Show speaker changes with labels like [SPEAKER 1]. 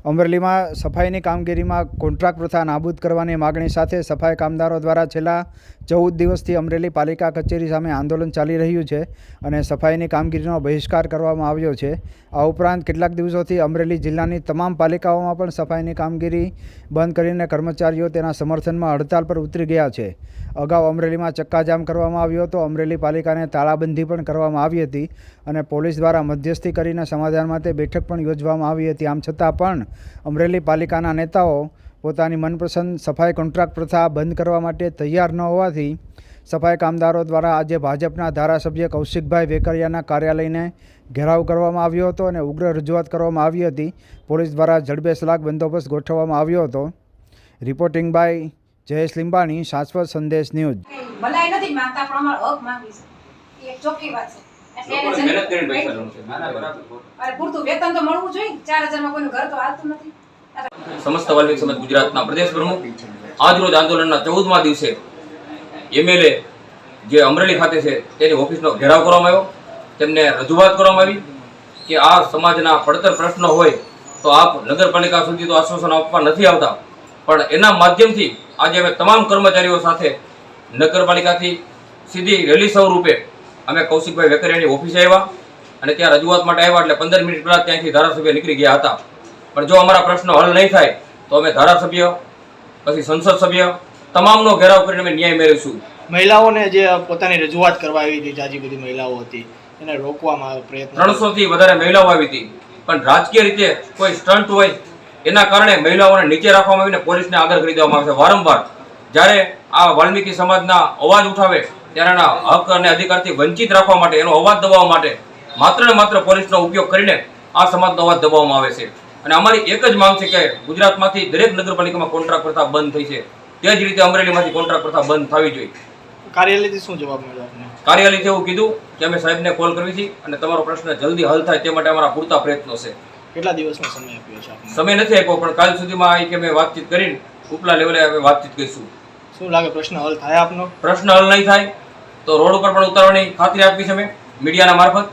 [SPEAKER 1] અમરેલીમાં સફાઈની કામગીરીમાં કોન્ટ્રાક્ટ પ્રથા નાબૂદ કરવાની માગણી સાથે સફાઈ કામદારો દ્વારા છેલ્લા 14 દિવસથી અમરેલી પાલિકા કચેરી સામે આંદોલન ચાલી રહ્યું છે અને સફાઈની કામગીરીનો બહિષ્કાર કરવામાં આવ્યો છે। આ ઉપરાંત કેટલાક દિવસોથી અમરેલી જિલ્લાની તમામ પાલિકાઓમાં પણ સફાઈની કામગીરી બંધ કરીને કર્મચારીઓ તેના સમર્થનમાં હડતાલ પર ઉતરી ગયા છે। અગાઉ અમરેલીમાં ચક્કાજામ કરવામાં આવ્યો હતો। અમરેલી પાલિકાને તાળાબંધી પણ કરવામાં આવી હતી અને પોલીસ દ્વારા મધ્યસ્થી કરીને સમાધાન માટે બેઠક પણ યોજવામાં આવી હતી। આમ છતાં પણ અમરેલી પાલિકાના નેતાઓ પોતાની મનપસંદ સફાઈ કોન્ટ્રાક્ટ પ્રથા બંધ કરવા માટે તૈયાર ન હોવાથી સફાઈ કામદારો દ્વારા આજે ભાજપના ધારાસભ્ય કૌશિકભાઈ વેકરિયાના કાર્યાલયને ઘેરાવ કરવામાં આવ્યો હતો અને ઉગ્ર રજૂઆત કરવામાં આવી હતી। પોલીસ દ્વારા જડબેસલાક બંદોબસ્ત ગોઠવવામાં આવ્યો હતો। રિપોર્ટિંગ બાય જયેશ લીંબાણી, શાશ્વત સંદેશ ન્યૂઝ।
[SPEAKER 2] ભલાઈ નથી માંગતા પણ અમારો હક માંગી છે, એ ચોખ્ખી વાત છે। એટલે એને મહેનત કરીને પૈસા લો છે, અરે પૂરતું વેતન તો મળવું જોઈએ। 4000 માં કોઈનું ઘર તો હાલતું નથી।
[SPEAKER 3] સમસ્ત વાલ્મીકી સમાજ ગુજરાતના પ્રદેશ પ્રમુખ આજ રોજ આંદોલનના 14મા દિવસે એમએલએ જે અમરેલી ખાતે છે તેની ઓફિસનો ઘેરાવ કરવામાં આવ્યો। તેમને રજૂઆત કરવામાં આવી કે આ સમાજના પડતર પ્રશ્નો હોય તો આપ નગરપાલિકા સુધી તો આશ્વાસન આપવા નથી આવતા, પણ એના માધ્યમથી આજે અમે તમામ કર્મચારીઓ સાથે નગરપાલિકાથી સીધી રેલી સ્વરૂપે અમે કૌશિકભાઈ વેકરિયાની ઓફિસે આવ્યા અને ત્યાં રજૂઆત માટે આવ્યા। એટલે 15 મિનિટ પહેલાં ત્યાંથી ધારાસભ્ય નીકળી ગયા હતા, પણ જો અમારા પ્રશ્નો હલ નહીં થાય તો અમે ધારાસભ્ય પછી સંસદ સભ્ય તમામનો ઘેરાવ કરીને અમે ન્યાય મેળવીશું।
[SPEAKER 4] મહિલાઓને જે પોતાની રજૂઆત કરવા આવી હતી, જાજી બધી મહિલાઓ હતી, એને રોકવામાં પ્રયત્ન
[SPEAKER 3] 300 થી વધારે મહિલાઓ આવી હતી, પણ રાજકીય રીતે કોઈ સ્ટન્ટ હોય એના કારણે મહિલાઓને નીચે રાખવામાં આવીને પોલીસને આગળ કરી દેવામાં આવે છે। વારંવાર જ્યારે આ વાલ્મીકી સમાજના અવાજ ઉઠાવે ત્યારે એના હક અને અધિકારથી વંચિત રાખવા માટે, એનો અવાજ દબાવવા માટે માત્ર ને માત્ર પોલીસનો ઉપયોગ કરીને આ સમાજનો અવાજ દબાવવામાં આવે છે। અને અમારી એક જ માંગ છે કે ગુજરાતમાંથી દરેક નગરપાલિકામાં કોન્ટ્રાક્ટ પ્રથા બંધ થઈ છે, તે જ રીતે અમરેલીમાંથી કોન્ટ્રાક્ટ પ્રથા બંધ થવી જોઈએ।
[SPEAKER 4] કાર્યાલયથી શું જવાબ મળ્યો આપને?
[SPEAKER 3] કાર્યાલયથી એવું કીધું કે અમે સાહેબને કોલ કરવી છે અને તમારો પ્રશ્ન જલ્દી હલ થાય તે માટે અમારા પૂરતા પ્રયત્નો છે।
[SPEAKER 4] કેટલા દિવસનો સમય આપ્યો છે આપને?
[SPEAKER 3] સમય નથી આપ્યો, પણ કાલ સુધીમાં આવી કે અમે વાતચીત કરીને ઉપલા લેવલે અમે વાતચીત કરીશું।
[SPEAKER 4] શું લાગે પ્રશ્ન હલ થાય આપનો?
[SPEAKER 3] પ્રશ્ન હલ નહીં થાય તો રોડ ઉપર પણ ઉતારવાની ખાતરી આપી છે અમે મીડિયાના મારફત।